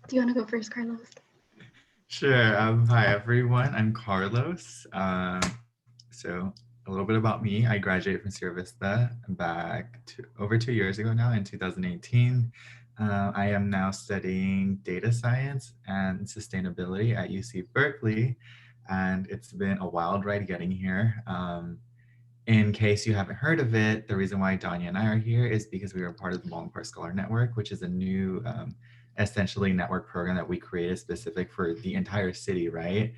Do you want to go first, Carlos? Sure. Hi, everyone. I'm Carlos. So, a little bit about me. I graduated from Sierra Vista over 2 years ago now in 2018. I am now studying data science and sustainability at UC Berkeley, and it's been a wild ride getting here. In case you haven't heard of it, the reason why Dania and I are here is because we are part of the Baldwin Park Scholar Network, which is a new, essentially, network program that we created specific for the entire city, right?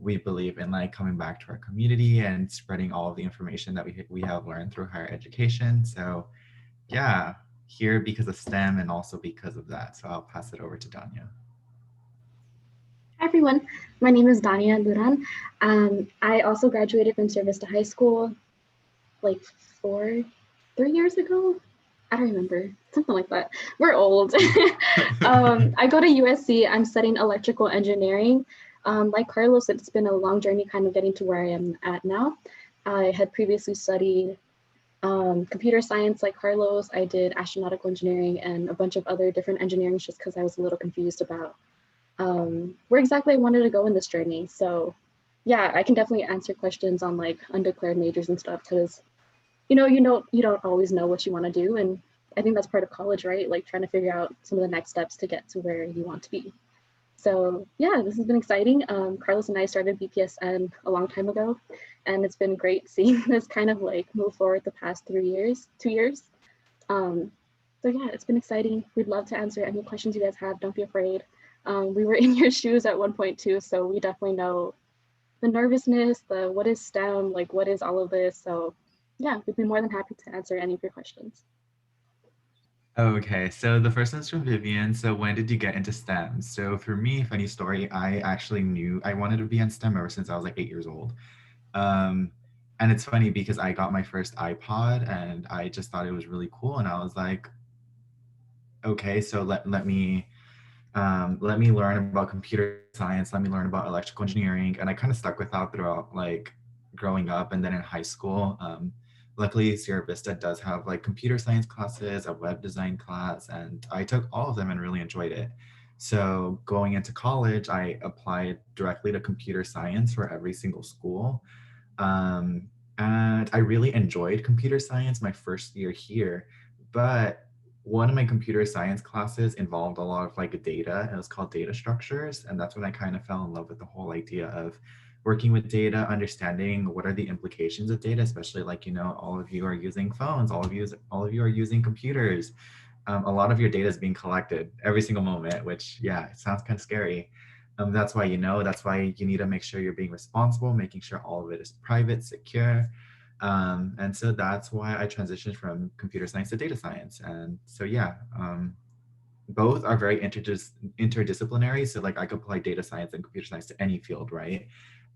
We believe in like coming back to our community and spreading all of the information that we have learned through higher education. So, yeah, here because of STEM and also because of that. So I'll pass it over to Dania. Hi, everyone. My name is Dania Duran. I also graduated from Service to High School like 3 years ago. I don't remember, something like that. We're old. I go to USC. I'm studying electrical engineering. Like Carlos, it's been a long journey kind of getting to where I am at now. I had previously studied computer science like Carlos. I did astronautical engineering and a bunch of other different engineering just because I was a little confused about where exactly I wanted to go in this journey. So yeah, I can definitely answer questions on like undeclared majors and stuff because you don't always know what you want to do, and I think that's part of college, right? Like trying to figure out some of the next steps to get to where you want to be. So yeah, this has been exciting. Carlos and I started BPSN a long time ago, and it's been great seeing this kind of like move forward the past 3 years, 2 years. Um, so yeah, it's been exciting. We'd love to answer any questions you guys have. Don't be afraid. We were in your shoes at one point too, so we definitely know the nervousness, the what is STEM, like what is all of this. So yeah, we'd be more than happy to answer any of your questions. Okay, so the first one's from Vivian. So when did you get into STEM? So for me, funny story, I actually knew I wanted to be in STEM ever since I was like 8 years old. Um, and it's funny because I got my first iPod and I just thought it was really cool. And I was like, okay, so let me learn about computer science, let me learn about electrical engineering. And I kind of stuck with that throughout like growing up and then in high school. Luckily, Sierra Vista does have like computer science classes, a web design class, and I took all of them and really enjoyed it. So going into college, I applied directly to computer science for every single school. Um, and I really enjoyed computer science my first year here, but one of my computer science classes involved a lot of like data, and it was called data structures. And that's when I kind of fell in love with the whole idea of working with data, understanding what are the implications of data, especially like, all of you are using phones, all of you are using computers. A lot of your data is being collected every single moment, which, yeah, it sounds kind of scary. That's why you need to make sure you're being responsible, making sure all of it is private, secure. And so that's why I transitioned from computer science to data science. And so, yeah, both are very interdisciplinary. So, like, I could apply data science and computer science to any field, right?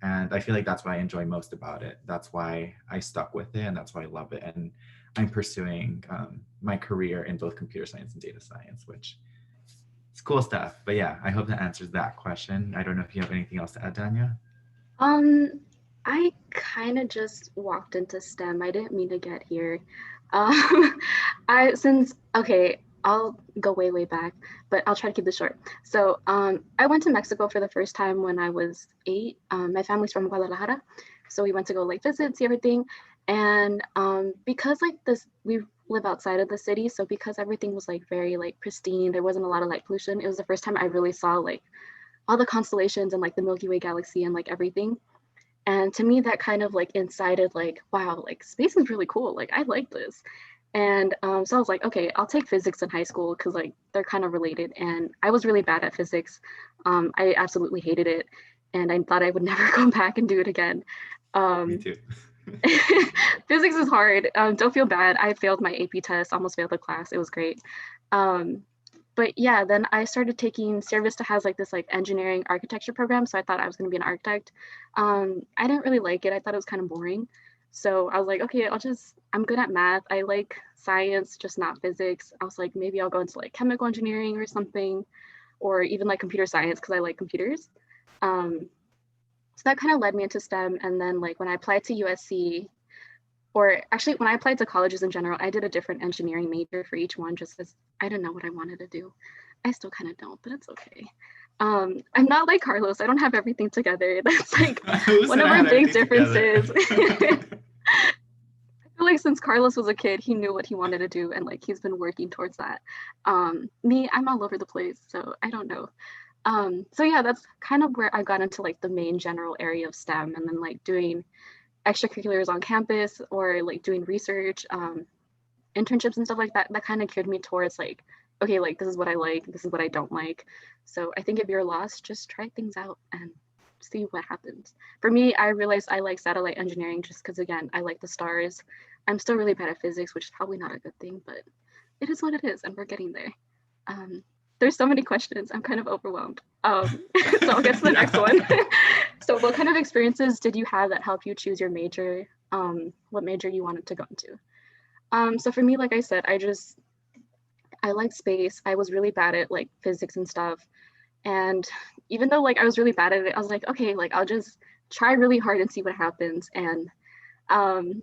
And I feel like that's what I enjoy most about it. That's why I stuck with it, and that's why I love it. And I'm pursuing my career in both computer science and data science, which it's cool stuff. But yeah, I hope that answers that question. I don't know if you have anything else to add, Danya. Um, I kind of just walked into STEM. I didn't mean to get here. I since okay, I'll go way back, but I'll try to keep this short. So, I went to Mexico for the first time when I was 8. My family's from Guadalajara, so we went to go like visit, see everything, and because like this, we live outside of the city, so because everything was like very like pristine, there wasn't a lot of light pollution. It was the first time I really saw like all the constellations and like the Milky Way galaxy and like everything. And to me, that kind of like incited like, wow, like space is really cool. Like I like this. And so I was like, okay, I'll take physics in high school because like they're kind of related. And I was really bad at physics. I absolutely hated it, and I thought I would never go back and do it again. Me Um, too. Physics is hard. Don't feel bad. I failed my AP test, almost failed the class. It was great. Um, but yeah, then I started taking Sierra Vista has like this like engineering architecture program, so I thought I was going to be an architect. I didn't really like it. I thought it was kind of boring. So I was like, okay, I'm good at math. I like science, just not physics. I was like, maybe I'll go into like chemical engineering or something, or even like computer science because I like computers. Um, so that kind of led me into STEM. And then like when I applied to USC, or actually when I applied to colleges in general, I did a different engineering major for each one just because I didn't know what I wanted to do. I still kind of don't, but it's okay. I'm not like Carlos. I don't have everything together. That's like Who one said of I our had big everything together? differences. I feel like since Carlos was a kid, he knew what he wanted to do and like he's been working towards that. Me, I'm all over the place, so I don't know. So yeah, that's kind of where I got into like the main general area of STEM and then like doing extracurriculars on campus or like doing research, internships and stuff like that. That kind of geared me towards like, okay, like this is what I like, this is what I don't like. So I think if you're lost, just try things out and see what happens. For me, I realized I like satellite engineering just because again, I like the stars. I'm still really bad at physics, which is probably not a good thing, but it is what it is, and we're getting there. Um, there's so many questions. I'm kind of overwhelmed. So I'll get to the next Yeah. one. So, what kind of experiences did you have that helped you choose your major? What major you wanted to go into? So for me, like I said, I like space. I was really bad at like physics and stuff. And even though like I was really bad at it, I was like, okay, like I'll just try really hard and see what happens. And um,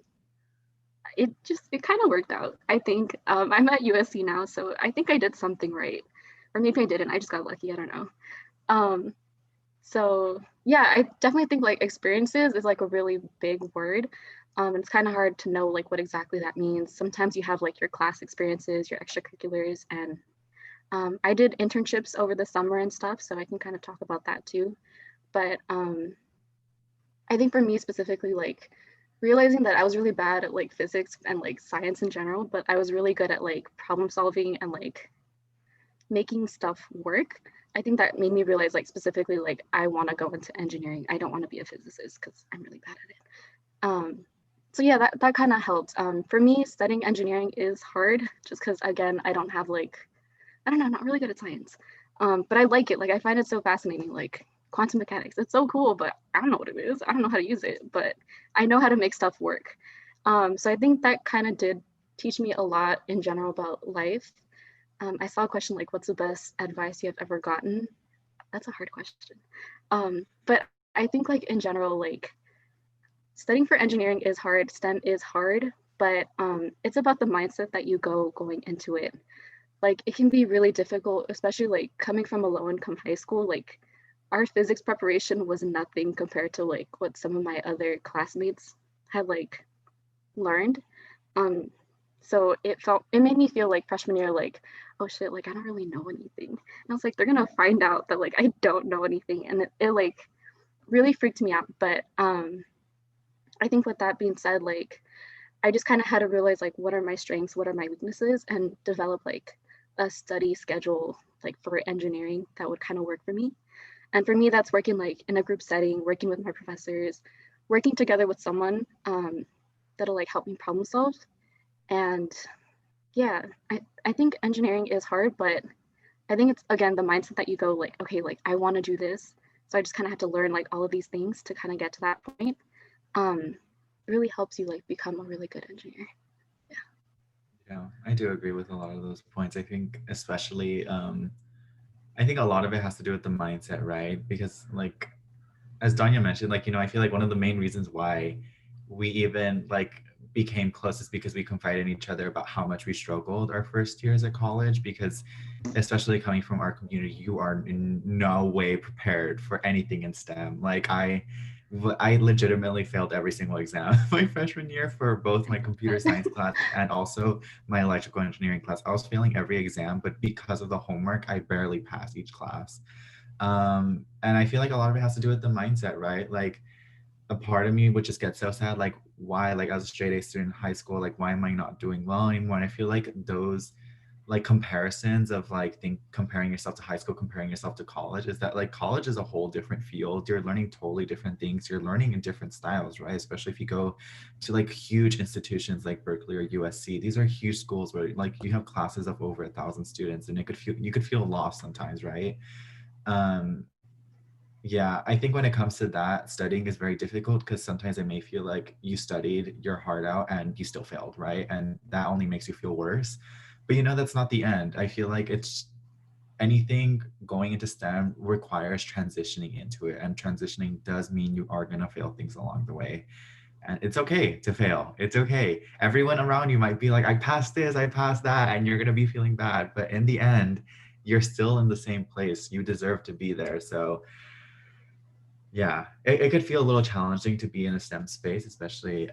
it kind of worked out. I think I'm at USC now, so I think I did something right, or maybe I didn't. I just got lucky. I don't know. Um, so yeah, I definitely think like experiences is like a really big word. It's kind of hard to know like what exactly that means. Sometimes you have like your class experiences, your extracurriculars, and I did internships over the summer and stuff, so I can kind of talk about that too. But I think for me specifically, like realizing that I was really bad at like physics and like science in general, but I was really good at like problem solving and like making stuff work. I think that made me realize like specifically like I want to go into engineering. I don't want to be a physicist because I'm really bad at it. Um, so yeah, that kind of helped. For me, studying engineering is hard just because again, I don't have like I don't know, I'm not really good at science. But I like it. Like I find it so fascinating. Like quantum mechanics, it's so cool, but I don't know what it is. I don't know how to use it, but I know how to make stuff work. So I think that kind of did teach me a lot in general about life. I saw a question like, what's the best advice you have ever gotten? That's a hard question. But I think like in general, like studying for engineering is hard, STEM is hard, but it's about the mindset that you going into it. Like it can be really difficult, especially like coming from a low income high school. Like our physics preparation was nothing compared to like what some of my other classmates had like learned. Um, so it made me feel like freshman year, like, oh shit, like I don't really know anything. And I was like, they're gonna find out that like I don't know anything. And it like really freaked me out. But I think with that being said, like I just kind of had to realize like what are my strengths, what are my weaknesses, and develop like a study schedule like for engineering that would kind of work for me. And for me, that's working like in a group setting, working with my professors, working together with someone that'll like help me problem solve. And yeah, I think engineering is hard, but I think it's again the mindset that you go like, okay, like I want to do this. So I just kind of have to learn like all of these things to kind of get to that point. It really helps you like become a really good engineer. Yeah. Yeah, I do agree with a lot of those points. I think especially I think a lot of it has to do with the mindset, right? Because like as Danya mentioned, like, I feel like one of the main reasons why we even like became close is because we confided in each other about how much we struggled our first years at college. Because especially coming from our community, you are in no way prepared for anything in STEM. Like I legitimately failed every single exam my freshman year for both my computer science class and also my electrical engineering class. I was failing every exam, but because of the homework, I barely passed each class. And I feel like a lot of it has to do with the mindset, right? Like a part of me would just get so sad, like why, like as a straight A student in high school, like why am I not doing well anymore? And I feel like those like comparisons of like think comparing yourself to high school, comparing yourself to college, is that like college is a whole different field. You're learning totally different things. You're learning in different styles, right? Especially if you go to like huge institutions like Berkeley or USC. These are huge schools where like you have classes of over 1,000 students, and you could feel lost sometimes, right? um yeah, I think when it comes to that, studying is very difficult because sometimes it may feel like you studied your heart out and you still failed, right? And that only makes you feel worse. But that's not the end. I feel like it's anything going into STEM requires transitioning into it. And transitioning does mean you are going to fail things along the way. And it's okay to fail. It's okay. Everyone around you might be like, I passed this, I passed that, and you're going to be feeling bad. But in the end, you're still in the same place. You deserve to be there. So yeah, it could feel a little challenging to be in a STEM space, especially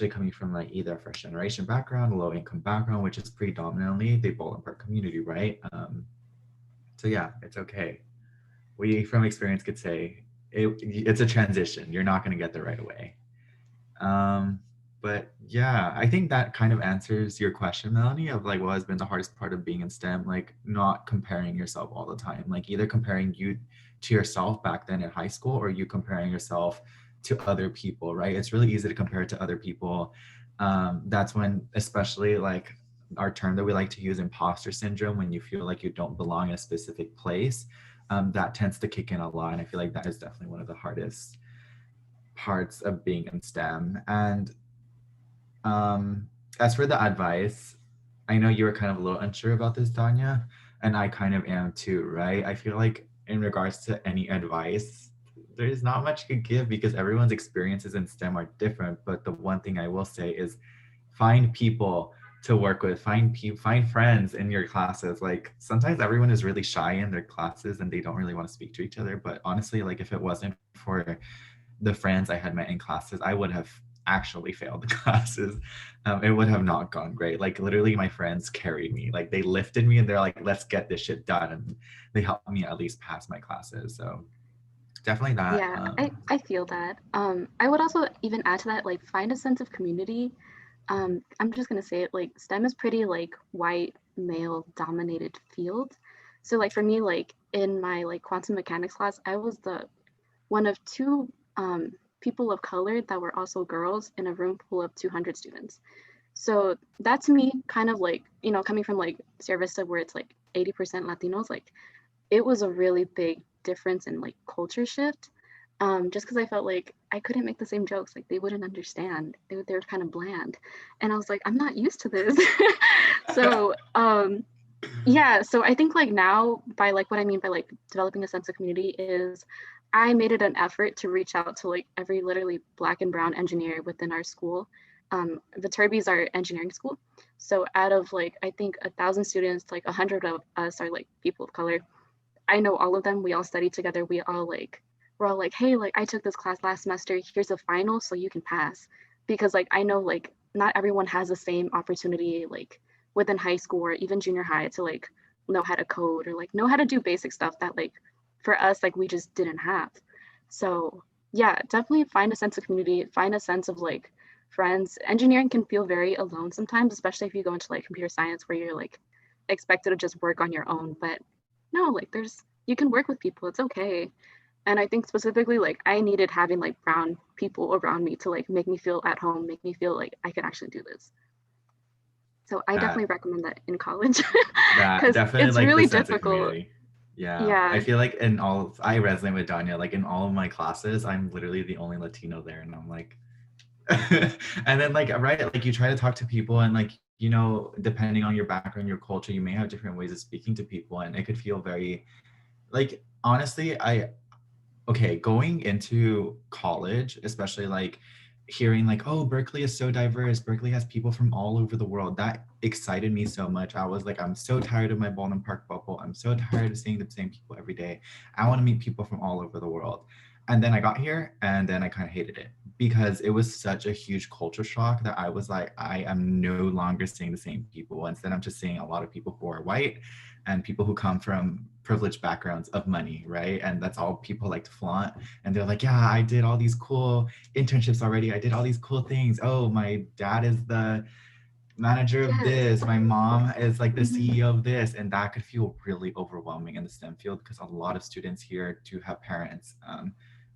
coming from like either a first generation background, a low income background, which is predominantly the Baldwin Park community, right? So yeah, it's okay. We from experience could say it's a transition. You're not going to get there right away. Um, but yeah, I think that kind of answers your question, Melanie, of like what has been the hardest part of being in STEM, like not comparing yourself all the time, like either comparing you to yourself back then in high school or you comparing yourself to other people, right? It's really easy to compare to other people. That's when, especially like our term that we like to use, imposter syndrome, when you feel like you don't belong in a specific place, that tends to kick in a lot. And I feel like that is definitely one of the hardest parts of being in STEM. And um, as for the advice, I know you were kind of a little unsure about this, Danya, and I kind of am too, right? I feel like in regards to any advice, there's not much you could give because everyone's experiences in STEM are different. But the one thing I will say is find people to work with, find friends in your classes. Like sometimes everyone is really shy in their classes and they don't really want to speak to each other. But honestly, like if it wasn't for the friends I had met in classes, I would have actually failed the classes. It would have not gone great. Like literally, my friends carried me. Like they lifted me and they're like, "Let's get this shit done," and they helped me at least pass my classes. So definitely that. Yeah, I feel that. I would also even add to that, like find a sense of community. I'm just gonna say it, like STEM is pretty like white male dominated field. So like for me, like in my like quantum mechanics class, I was the one of two people of color that were also girls in a room full of 200 students. So that's me kind of like, you know, coming from like Sierra Vista where it's like 80% Latinos, like it was a really big difference in like culture shift. Just because I felt like I couldn't make the same jokes, like they wouldn't understand. They were kind of bland. And I was like, I'm not used to this. so yeah, so I think like now by like what I mean by like developing a sense of community is I made it an effort to reach out to like every literally black and brown engineer within our school. The Turbies are engineering school. So out of like I think 1,000 students, like 100 of us are like people of color. I know all of them. We all study together. We're all like, hey, like I took this class last semester. Here's a final so you can pass. Because like I know like not everyone has the same opportunity like within high school or even junior high to like know how to code or like know how to do basic stuff that like for us like we just didn't have. So yeah, definitely find a sense of community, find a sense of like friends. Engineering can feel very alone sometimes, especially if you go into like computer science where you're like expected to just work on your own. But no, like there's you can work with people. It's okay. And I think specifically like I needed having like brown people around me to like make me feel at home, make me feel like I could actually do this. So I definitely that recommend that in college that because definitely it's like the really sense of difficult. community. Yeah, I Yeah. feel like in all I resonate with Danya. Like in all of my classes, I'm literally the only Latino there, and I'm like, and then like right, like you try to talk to people, and like depending on your background, your culture, you may have different ways of speaking to people, and it could feel very like honestly, going into college, especially like hearing like, oh, Berkeley is so diverse. Berkeley has people from all over the world. That excited me so much. I was like, I'm so tired of my Baldwin Park bubble. I'm so tired of seeing the same people every day. I want to meet people from all over the world. And then I got here and then I kind of hated it because it was such a huge culture shock that I was like, I am no longer seeing the same people. Instead, I'm just seeing a lot of people who are white and people who come from privileged backgrounds of money, right? And that's all people like to flaunt. And they're like, yeah, I did all these cool internships already. I did all these cool things. Oh, my dad is the manager of Yes. this. My mom is like the Mhm. CEO of this. And that could feel really overwhelming in the STEM field because a lot of students here do have parents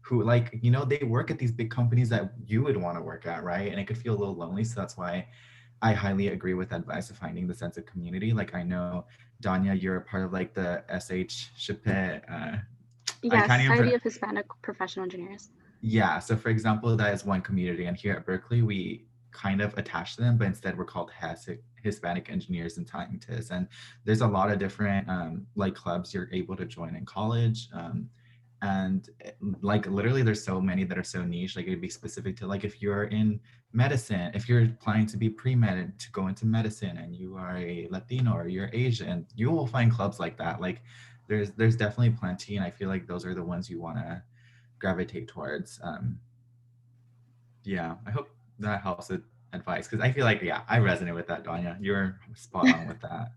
who like, they work at these big companies that you would want to work at, right? And it could feel a little lonely. So that's why I highly agree with advice of finding the sense of community. Like I know, Danya, you're a part of like the SH Chapet. I Yes, can't even. Society of Hispanic Professional Engineers. Yeah. So for example, that is one community, and here at Berkeley, we kind of attach to them, but instead we're called Hispanic engineers and scientists. And there's a lot of different like clubs you're able to join in college. and like literally there's so many that are so niche. Like it'd be specific to like if you're in medicine, if you're planning to be pre-med to go into medicine and you are a Latino or you're Asian, you will find clubs like that. Like there's definitely plenty, and I feel like those are the ones you want to gravitate towards. Yeah, I hope that helps with advice, because I feel like, yeah, I resonate with that, Danya. You're spot on with that.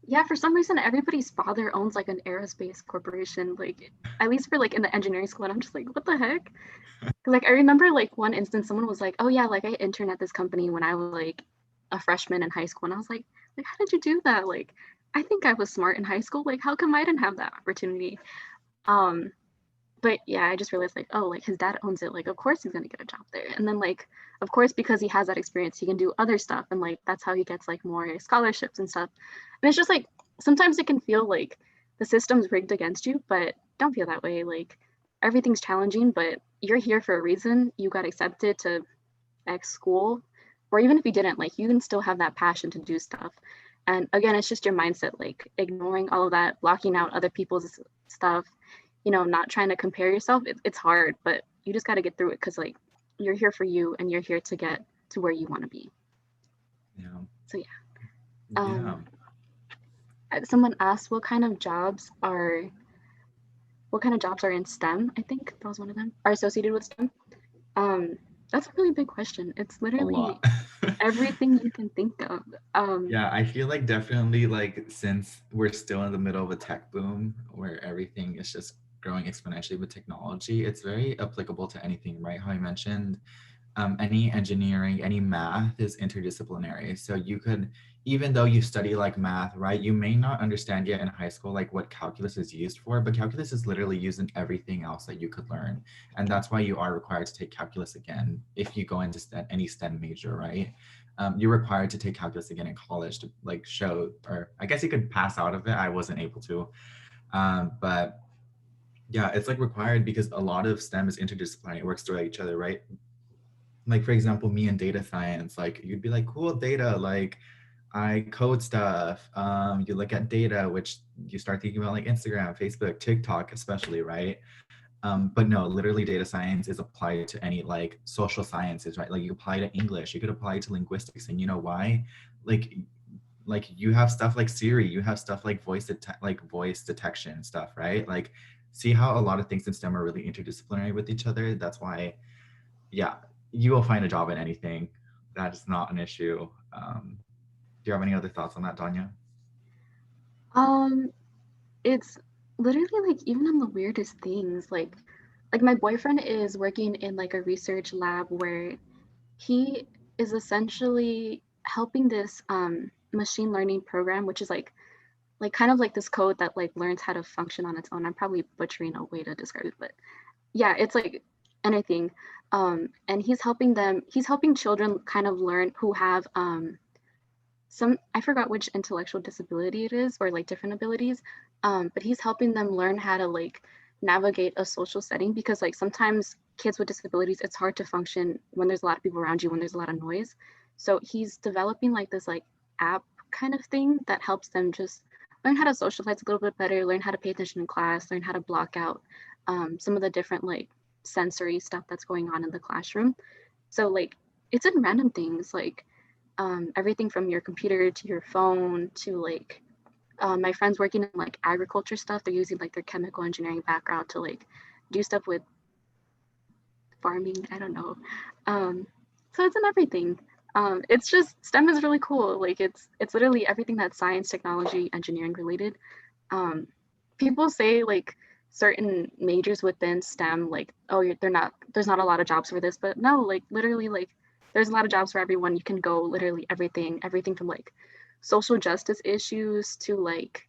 Yeah, for some reason, everybody's father owns like an aerospace corporation, like at least for like in the engineering school. And I'm just like, what the heck? Because like I remember like one instance, someone was like, oh yeah, like I interned at this company when I was like a freshman in high school, and I was like how did you do that? Like, I think I was smart in high school. Like, how come I didn't have that opportunity? Um, but yeah, I just realized like, oh, like his dad owns it. Like, of course he's gonna get a job there. And then like, of course, because he has that experience, he can do other stuff, and like that's how he gets like more scholarships and stuff. And it's just like sometimes it can feel like the system's rigged against you, but don't feel that way. Like everything's challenging, but you're here for a reason. You got accepted to X school, or even if you didn't, like you can still have that passion to do stuff. And again, it's just your mindset, like ignoring all of that, blocking out other people's stuff, not trying to compare yourself. It's hard, but you just got to get through it because like you're here for you and you're here to get to where you want to be. Yeah. So yeah. Yeah. Someone asked what kind of jobs are in STEM. I think that was one of them, are associated with STEM. Um, that's a really big question. It's A literally lot. everything you can think of. Yeah, I feel like definitely like since we're still in the middle of a tech boom where everything is just growing exponentially with technology, it's very applicable to anything, right? How I mentioned, any engineering, any math is interdisciplinary. So you could, even though you study like math, right, you may not understand yet in high school like what calculus is used for, but calculus is literally used in everything else that you could learn. And that's why you are required to take calculus again if you go into any STEM major, right? You're required to take calculus again in college to like show, or I guess you could pass out of it. I wasn't able to. But yeah, it's like required because a lot of STEM is interdisciplinary. It works through each other, right? Like for example, me in data science, like you'd be like, cool, data, like I code stuff. You look at data, which you start thinking about like Instagram, Facebook, TikTok, especially, right? But no, literally data science is applied to any like social sciences, right? Like you apply to English, you could apply to linguistics, and you know why? Like like you have stuff like Siri, you have stuff like voice detection stuff, right? Like see how a lot of things in STEM are really interdisciplinary with each other. That's why, yeah, you will find a job in anything. That is not an issue. Do you have any other thoughts on that, Danya? um, it's literally like even on the weirdest things, like my boyfriend is working in like a research lab where he is essentially helping this machine learning program, which is like kind of like this code that like learns how to function on its own. I'm probably butchering a way to describe it, but yeah, it's like anything. And he's helping children kind of learn who have some, I forgot which intellectual disability it is, or like different abilities. But he's helping them learn how to like navigate a social setting, because like sometimes kids with disabilities, it's hard to function when there's a lot of people around you, when there's a lot of noise. So he's developing like this like app kind of thing that helps them just learn how to socialize a little bit better, learn how to pay attention in class, learn how to block out some of the different like sensory stuff that's going on in the classroom. So like it's in random things, like everything from your computer to your phone to like my friends working in like agriculture stuff. They're using like their chemical engineering background to like do stuff with farming. I don't know. Um, so it's in everything. It's just STEM is really cool. Like it's literally everything that's science, technology, engineering related. Um, People say like certain majors within STEM, like oh, they're not. There's not a lot of jobs for this, but no, like literally, like there's a lot of jobs for everyone. You can go literally everything from like social justice issues to like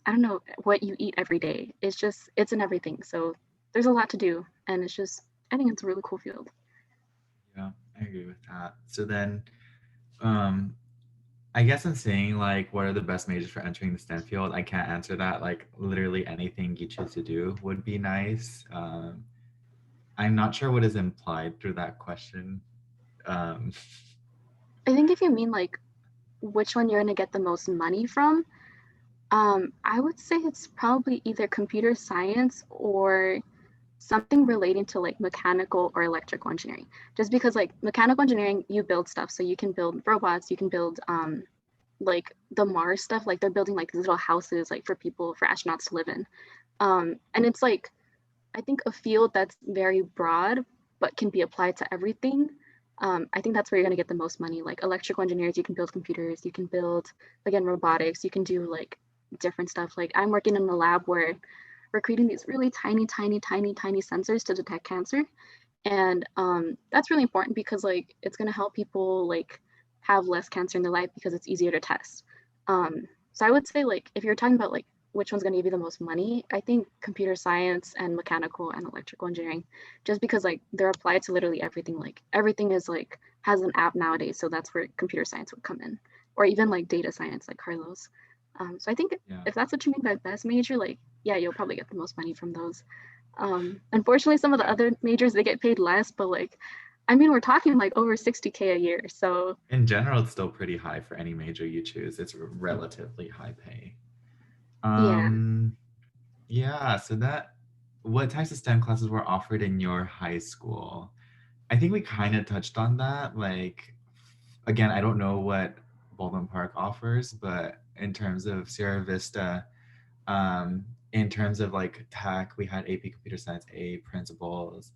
I don't know what you eat every day. It's in everything. So there's a lot to do, and it's just I think it's a really cool field. Yeah, I agree with that. So then, um, I guess in saying like what are the best majors for entering the STEM field, I can't answer that. Like literally anything you choose to do would be nice. I'm not sure what is implied through that question. Um, I think if you mean like which one you're gonna get the most money from, I would say it's probably either computer science or something relating to like mechanical or electrical engineering. Just because like mechanical engineering, you build stuff, so you can build robots, you can build like the Mars stuff, like they're building like these little houses like for people, for astronauts to live in. And it's like I think a field that's very broad but can be applied to everything. I think that's where you're going to get the most money. Like electrical engineers, you can build computers, you can build, again, robotics, you can do like different stuff. Like I'm working in a lab where we're creating these really tiny sensors to detect cancer. And that's really important because like it's going to help people like have less cancer in their life because it's easier to test. So I would say like if you're talking about like which one's going to give you the most money, I think computer science and mechanical and electrical engineering, just because like they're applied to literally everything. Like everything is like has an app nowadays, so that's where computer science would come in, or even like data science, like Carlos. So I think Yeah. if that's what you mean by best major, like yeah, you'll probably get the most money from those. Unfortunately, some of the Yeah. other majors they get paid less, but like, I mean, we're talking like over 60K a year. So In general, it's still pretty high for any major you choose. It's relatively high pay. yeah, Um, yeah, so that what types of STEM classes were offered in your high school? I think we kind of touched on that. Like, again, I don't know what Baldwin Park offers, but in terms of Sierra Vista, in terms of like tech, we had AP Computer Science, A Principles,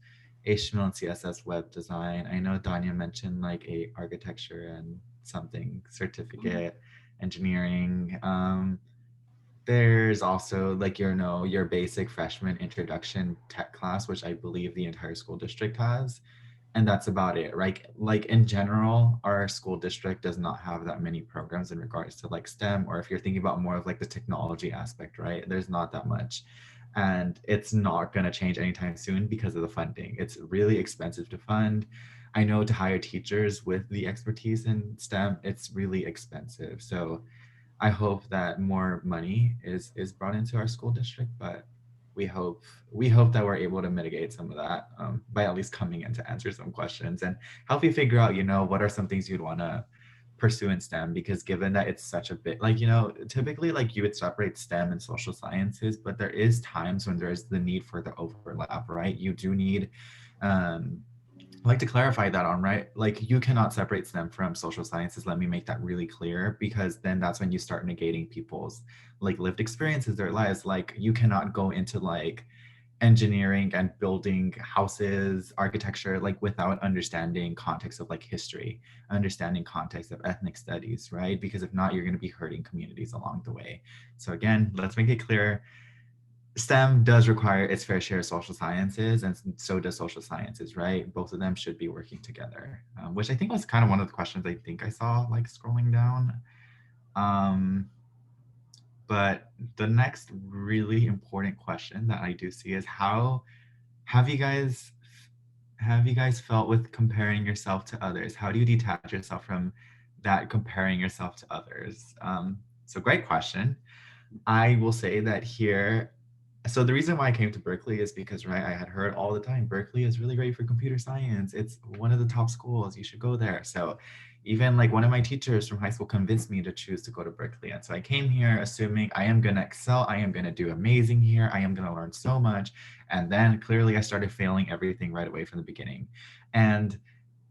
HTML and CSS Web Design. I know Dania mentioned like a architecture and something certificate, engineering. There's also like your basic freshman introduction tech class, which I believe the entire school district has, and that's about it. Right, like in general our school district does not have that many programs in regards to like STEM, or if you're thinking about more of like the technology aspect, right, there's not that much, and it's not going to change anytime soon because of the funding. It's really expensive to fund. I know to hire teachers with the expertise in STEM, it's really expensive. So I hope that more money is brought into our school district, but we hope we hope that we're able to mitigate some of that, by at least coming in to answer some questions and help you figure out, what are some things you'd want to pursue in STEM. Because given that it's such a bit like, typically like you would separate STEM and social sciences, but there is times when there's the need for the overlap, right? You do need, um, I like to clarify that on, right? Like you cannot separate STEM from social sciences. Let me make that really clear, because then that's when you start negating people's like lived experiences, their lives. Like you cannot go into like engineering and building houses, architecture, like without understanding context of like history, understanding context of ethnic studies, right? Because if not, you're going to be hurting communities along the way. So again, let's make it clear, STEM does require its fair share of social sciences, and so does social sciences, right? Both of them should be working together, which I think was kind of one of the questions I think I saw like scrolling down. Um, but the next really important question that I do see is, how have you guys have you guys felt with comparing yourself to others? How do you detach yourself from that comparing yourself to others? So great question. I will say that here, so the reason why I came to Berkeley is because, right, I had heard all the time Berkeley is really great for computer science. It's one of the top schools. You should go there. So even like one of my teachers from high school convinced me to choose to go to Berkeley. And so I came here assuming I am going to excel. I am going to do amazing here. I am going to learn so much. And then clearly I started failing everything right away from the beginning. And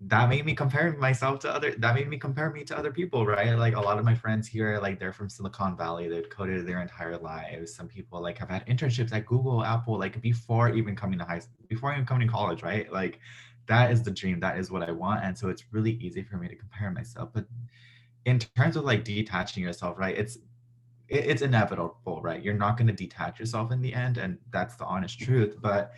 that made me compare me to other people, right? Like a lot of my friends here, like they're from Silicon Valley, they've coded their entire lives. Some people like have had internships at Google, Apple, like before even coming to before even coming to college, right? Like that is the dream, that is what I want. And so it's really easy for me to compare myself. But in terms of like detaching yourself, right, it's inevitable, right? You're not going to detach yourself in the end, and that's the honest truth. But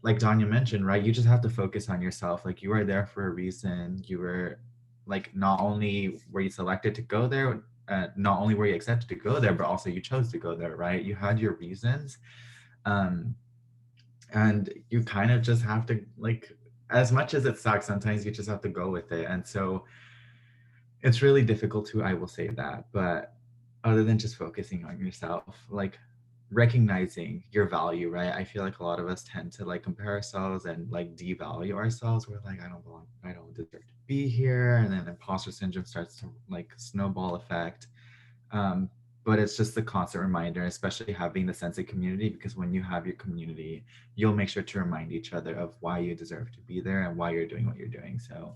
like Danya mentioned, right, you just have to focus on yourself. Like you are there for a reason. You were like, not only were you selected to go there, not only were you accepted to go there, but also you chose to go there, right? You had your reasons. Um, and you kind of just have to like, as much as it sucks, sometimes you just have to go with it. And so it's really difficult to, I will say that. But other than just focusing on yourself, like recognizing your value, right? I feel like a lot of us tend to like compare ourselves and like devalue ourselves. We're like, I don't belong, I don't deserve to be here. And then imposter syndrome starts to like snowball effect. um, but it's just a constant reminder, especially having the sense of community, because when you have your community, you'll make sure to remind each other of why you deserve to be there and why you're doing what you're doing. So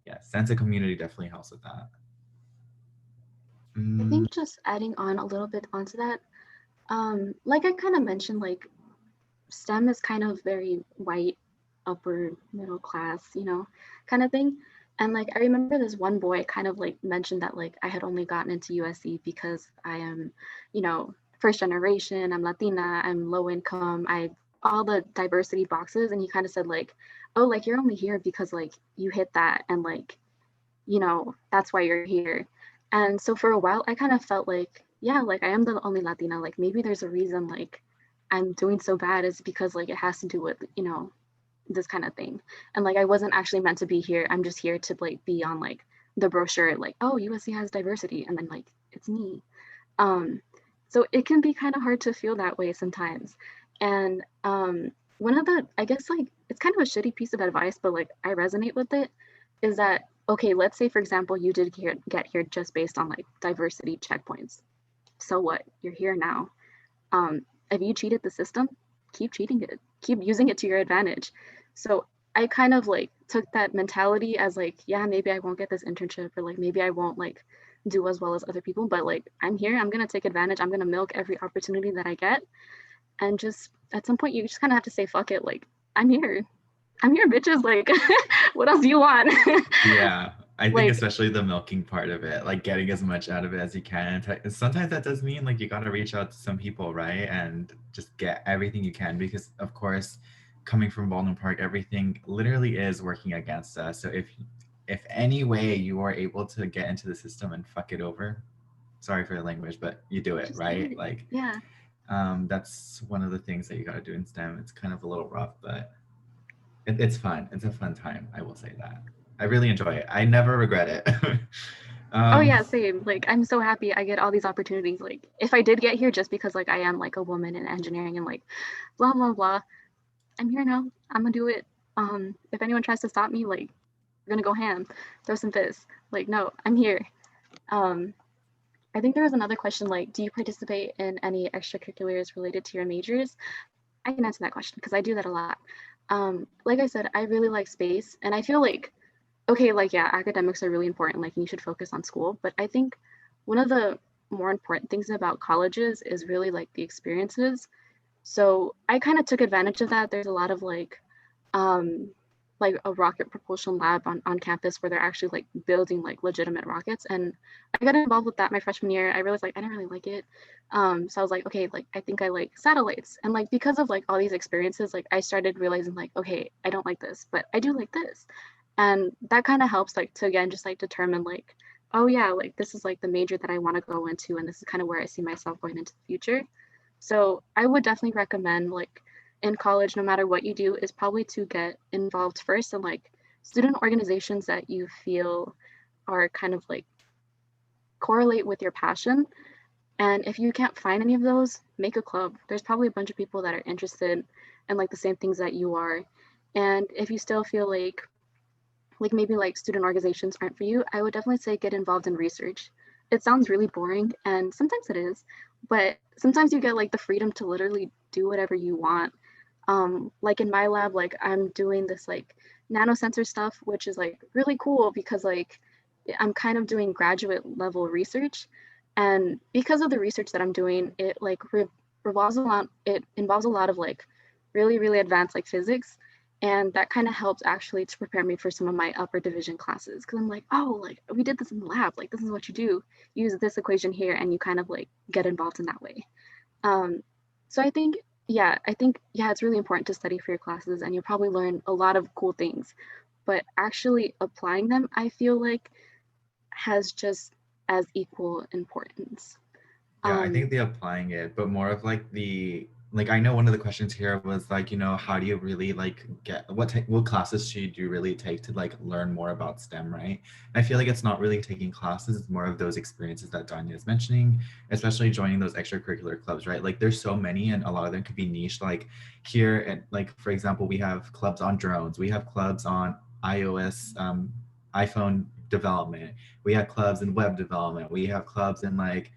yeah, sense of community definitely helps with that. I Mm, think just adding on a little bit onto that, like I kind of mentioned, like STEM is kind of very white, upper middle class, kind of thing. And like I remember this one boy kind of like mentioned that like I had only gotten into USC because I am, first generation, I'm Latina, I'm low income, I all the diversity boxes. And he kind of said like, oh, like you're only here because like you hit that and like, that's why you're here. And so for a while I kind of felt like, yeah, like I am the only Latina, like maybe there's a reason like I'm doing so bad is because like it has to do with, this kind of thing. And like I wasn't actually meant to be here. I'm just here to like be on like the brochure, like, oh, USC has diversity, and then like it's me. Um, so it can be kind of hard to feel that way sometimes. And one of the, I guess like it's kind of a shitty piece of advice, but like I resonate with it, is that okay, let's say for example you did get here just based on like diversity checkpoints. So what? You're here now. If you cheated the system, keep cheating it, keep using it to your advantage. So I kind of like took that mentality as like, yeah, maybe I won't get this internship, or like maybe I won't like do as well as other people, but like I'm here, I'm gonna take advantage, I'm gonna milk every opportunity that I get. And just at some point you just kind of have to say fuck it, like I'm here, I'm here, bitches, like what else do you want? yeah, I think Like especially the milking part of it, like getting as much out of it as you can. Sometimes that does mean like you got to reach out to some people, right? And just get everything you can, because of course, coming from Baldwin Park, everything literally is working against us. So if any way you are able to get into the system and fuck it over, sorry for the language, but you do it, just do right? it. Like Yeah. that's one of the things that you got to do in STEM. It's kind of a little rough, but it's fun. It's a fun time. I will say that. I really enjoy it. I never regret it. Oh um, yeah, same. Like I'm so happy I get all these opportunities. Like if I did get here just because like I am like a woman in engineering and like blah blah blah, I'm here now. I'm gonna do it. If anyone tries to stop me, like we're gonna go ham, throw some fists. Like no, I'm here. Um, I think there was another question like, do you participate in any extracurriculars related to your majors? I can answer that question because I do that a lot. Like I said, I really like space, and I feel like okay, like yeah, academics are really important, like and you should focus on school, but I think one of the more important things about colleges is really like the experiences. So I kind of took advantage of that. There's a lot of um like a rocket propulsion lab on campus where they're actually like building like legitimate rockets, and I got involved with that my freshman year. I realized like I didn't really like it. So I was like, okay, like I think I like satellites, and like because of like all these experiences, like I started realizing like, okay, I don't like this, but I do like this. And that kind of helps like to again just like determine like, oh yeah, like this is like the major that I want to go into, and this is kind of where I see myself going into the future. So I would definitely recommend like in college, no matter what you do, is probably to get involved first in like student organizations that you feel are kind of like correlate with your passion. And if you can't find any of those, make a club. There's probably a bunch of people that are interested in like the same things that you are. And if you still feel like maybe like student organizations aren't for you, I would definitely say get involved in research. It sounds really boring, and sometimes it is, but sometimes you get like the freedom to literally do whatever you want. Like in my lab, like I'm doing this like nanosensor stuff, which is like really cool because like I'm kind of doing graduate level research, and because of the research that I'm doing, it like revolves a lot. It involves a lot of like really advanced like physics, and that kind of helps actually to prepare me for some of my upper division classes because I'm like, oh, like we did this in the lab, like this is what you do, use this equation here, and you kind of like get involved in that way. um, so I think it's really important to study for your classes, and you'll probably learn a lot of cool things, but actually applying them I feel like has just as equal importance. Yeah, I think um, the applying it, but more of like like I know one of the questions here was like, how do you really like get what classes should you really take to like learn more about STEM, right? I feel like it's not really taking classes, it's more of those experiences that Danya is mentioning, especially joining those extracurricular clubs, right? Like there's so many and a lot of them could be niche. Like here and like for example, we have clubs on drones, we have clubs on iOS, iPhone development, we have clubs in web development, we have clubs in like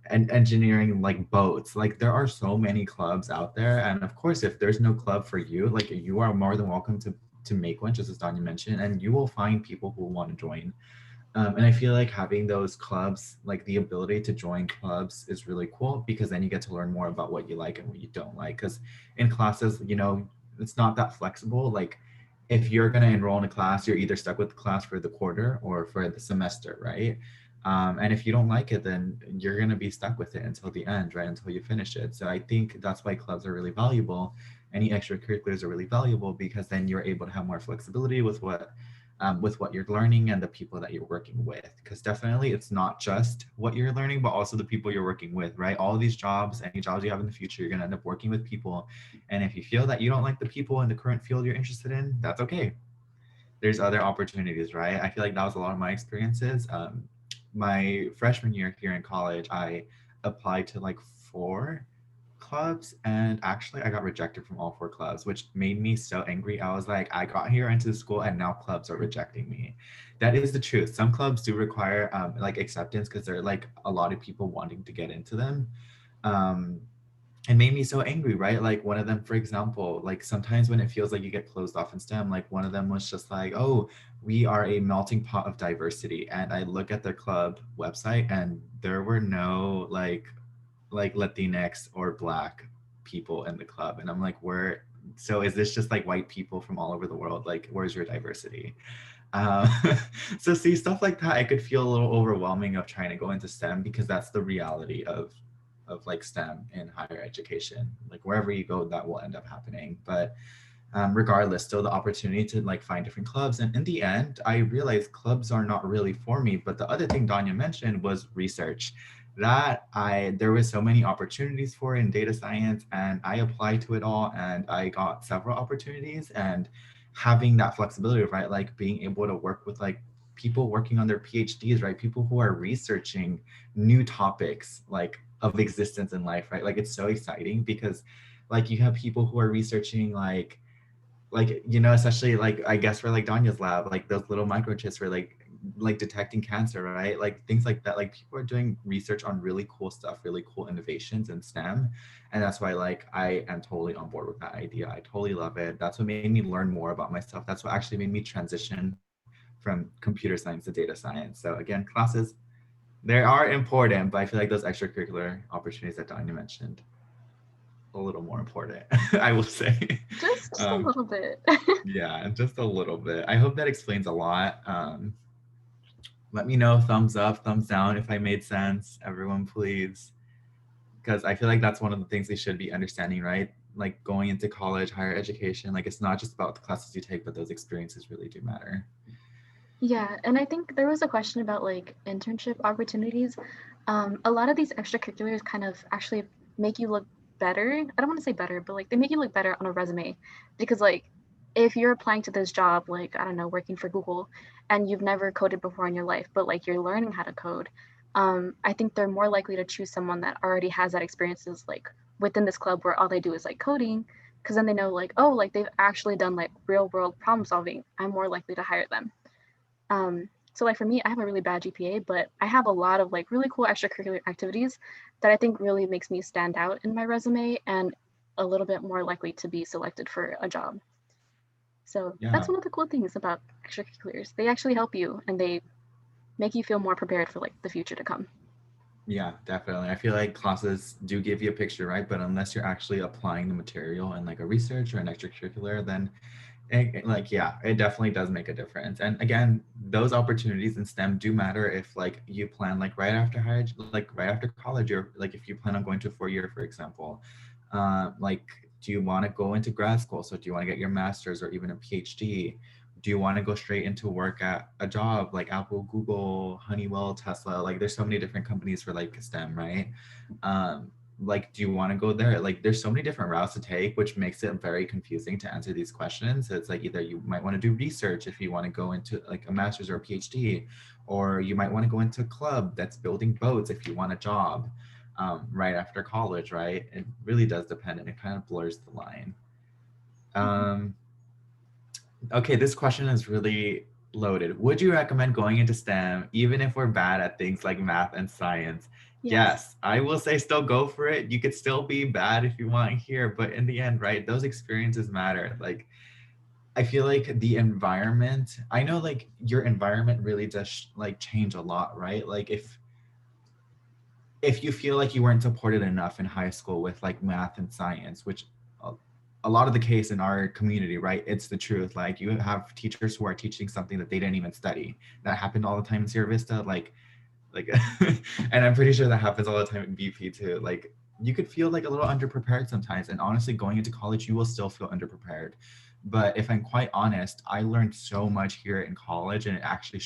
and engineering like boats. Like there are so many clubs out there, and of course if there's no club for you, like you are more than welcome to make one, just as Danya mentioned, and you will find people who want to join. And I feel like having those clubs, like the ability to join clubs, is really cool because then you get to learn more about what you like and what you don't like. Because in classes, you know, it's not that flexible. Like if you're going to enroll in a class, you're either stuck with the class for the quarter or for the semester, right? And if you don't like it, then you're going to be stuck with it until the end, right? Until you finish it. So I think that's why clubs are really valuable. Any extracurriculars are really valuable because then you're able to have more flexibility with what you're learning and the people that you're working with. Because definitely it's not just what you're learning, but also the people you're working with, right? All of these jobs, any jobs you have in the future, you're going to end up working with people. And if you feel that you don't like the people in the current field you're interested in, that's okay. There's other opportunities, right? I feel like that was a lot of my experiences. My freshman year here in college, I applied to like four clubs, and actually I got rejected from all four clubs, which made me so angry. I was like, I got here into the school and now clubs are rejecting me. That is the truth. Some clubs do require like acceptance because there are like a lot of people wanting to get into them. um, it made me so angry, right? Like one of them, for example, like sometimes when it feels like you get closed off in STEM, like one of them was just like, oh, we are a melting pot of diversity. And I look at their club website and there were no like Latinx or Black people in the club. And I'm like, where, so is this just like white people from all over the world? Like, where's your diversity? Um, so see, stuff like that, I could feel a little overwhelming of trying to go into STEM because that's the reality of like STEM in higher education. Like wherever you go, that will end up happening. But regardless, still the opportunity to like find different clubs. And in the end, I realized clubs are not really for me. But the other thing Danya mentioned was research. That I there was so many opportunities for in data science, and I applied to it all, and I got several opportunities. And having that flexibility, right? Like being able to work with like people working on their PhDs, right? People who are researching new topics like of existence in life, right? Like it's so exciting because like you have people who are researching like you know, especially like I guess for like Danya's lab, like those little microchips for like detecting cancer, right? Like things like that. Like people are doing research on really cool stuff, really cool innovations in STEM. And that's why like I am totally on board with that idea. I totally love it. That's what made me learn more about myself. That's what actually made me transition from computer science to data science. So again, classes, they are important, but I feel like those extracurricular opportunities that Danya mentioned a little more important, I will say. Just a um, little bit. yeah, just a little bit. I hope that explains a lot. Let me know, thumbs up, thumbs down if I made sense. Everyone, please. Because I feel like that's one of the things they should be understanding, right? Like going into college, higher education, like it's not just about the classes you take, but those experiences really do matter. Yeah, and I think there was a question about like internship opportunities. A lot of these extracurriculars kind of actually make you look better. I don't want to say better, but like they make you look better on a resume because like if you're applying to this job, like I don't know, working for Google, and you've never coded before in your life, but like you're learning how to code, I think they're more likely to choose someone that already has that experiences like within this club where all they do is like coding, because then they know like oh like they've actually done like real world problem solving. I'm more likely to hire them. So like for me, I have a really bad GPA, but I have a lot of like really cool extracurricular activities that I think really makes me stand out in my resume and a little bit more likely to be selected for a job. So that's Yeah. one of the cool things about extracurriculars. They actually help you and they make you feel more prepared for like the future to come. Yeah, definitely. I feel like classes do give you a picture, right? But unless you're actually applying the material in like a research or an extracurricular, then like yeah, it definitely does make a difference. And again, those opportunities in STEM do matter if like you plan like right after like right after college, or like if you plan on going to a 4 year, for example. Like, do you want to go into grad school? So do you want to get your master's or even a PhD? Do you want to go straight into work at a job like Apple, Google, Honeywell, Tesla? Like there's so many different companies for like STEM, right? Um, like do you want to go there? Like there's so many different routes to take, which makes it very confusing to answer these questions. So it's like either you might want to do research if you want to go into like a master's or a PhD, or you might want to go into a club that's building boats if you want a job right after college, right? It really does depend, and it kind of blurs the line. um, okay, this question is really loaded. Would you recommend going into STEM even if we're bad at things like math and science? Yes. Yes, I will say still go for it. You could still be bad if you want here, but in the end, right, those experiences matter. Like, I feel like the environment, I know like your environment really does like change a lot, right? Like if you feel like you weren't supported enough in high school with like math and science, which a, a lot of the case in our community, right? It's the truth. Like you have teachers who are teaching something that they didn't even study. That happened all the time in Sierra Vista. Like and I'm pretty sure that happens all the time in BP too. Like you could feel like a little underprepared sometimes, and honestly going into college you will still feel underprepared. But if I'm quite honest, I learned so much here in college, and it actually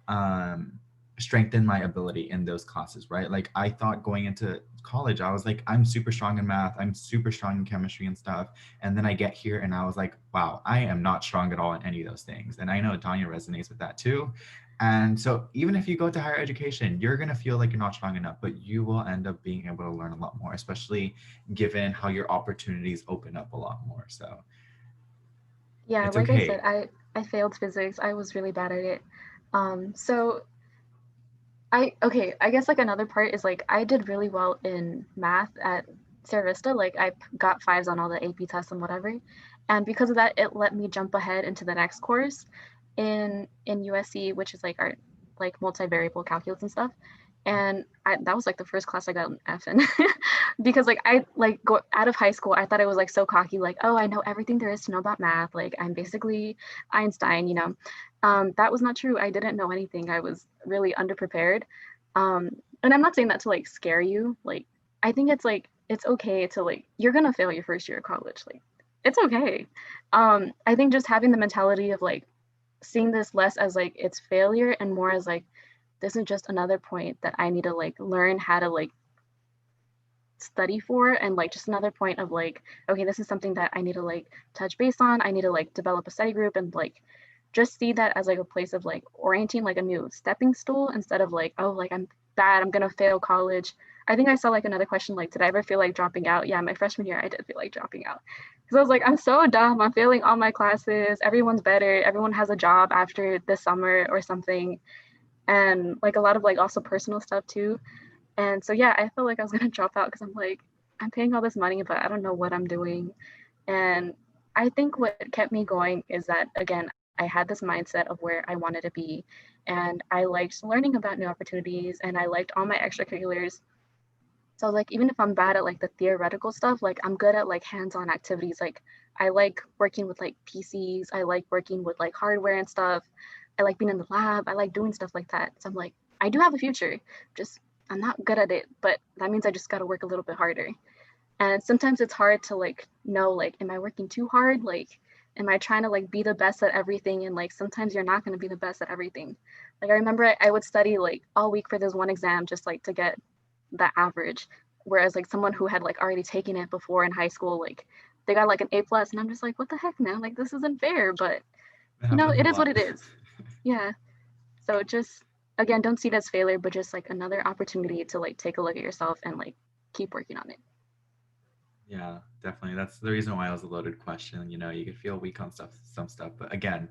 um strengthened my ability in those classes, right? Like I thought going into college I was like, I'm super strong in math, I'm super strong in chemistry and stuff, and then I get here and I was like, wow, I am not strong at all in any of those things. And I know Danya resonates with that too. And so even if you go to higher education, you're going to feel like you're not strong enough, but you will end up being able to learn a lot more, especially given how your opportunities open up a lot more. So Yeah, it's like I said, okay. I failed physics. I was really bad at it. So I okay, I guess like another part is like I did really well in math at Sierra Vista. Like I got fives on all the AP tests and whatever. And because of that, it let me jump ahead into the next course in USC, which is like our like multivariable calculus and stuff. And that was like the first class I got an F in because like I like go out of high school, I thought I was like so cocky, like, oh, I know everything there is to know about math. Like I'm basically Einstein, you know. That was not true. I didn't know anything. I was really underprepared. Um, and I'm not saying that to like scare you. Like I think it's like it's okay to like you're gonna fail your first year of college. Like it's okay. I think just having the mentality of like seeing this less as like it's failure and more as like this is just another point that I need to like learn how to like study for, and like just another point of like okay, this is something that I need to like touch base on. I need to like develop a study group and like just see that as like a place of like orienting like a new stepping stool instead of like oh like I'm bad, I'm gonna fail college. I think I saw like another question like did I ever feel like dropping out? Yeah, my freshman year I did feel like dropping out because I was like I'm so dumb, I'm failing all my classes, everyone's better, everyone has a job after this summer or something, and like a lot of like also personal stuff too. And so yeah, I felt like I was gonna drop out because I'm like, I'm paying all this money, but I don't know what I'm doing. And I think what kept me going is that again, I had this mindset of where I wanted to be, and I liked learning about new opportunities, and I liked all my extracurriculars. So like even if I'm bad at like the theoretical stuff, like I'm good at like hands-on activities. Like I like working with like PCs, I like working with like hardware and stuff. I like being in the lab, I like doing stuff like that. So I'm like, I do have a future. Just I'm not good at it, but that means I just got to work a little bit harder. And sometimes it's hard to like know like am I working too hard? Like am I trying to like be the best at everything, and like sometimes you're not going to be the best at everything. Like I remember I would study like all week for this one exam just like to get the average, whereas like someone who had like already taken it before in high school, like they got like an A plus, and I'm just like what the heck, man, like this isn't fair, but It you know happens a it is what lot. it is. Yeah, so just again don't see it as failure, but just like another opportunity to like take a look at yourself and like keep working on it. Yeah, definitely. That's the reason why it was a loaded question. You know, you could feel weak on some stuff, but again,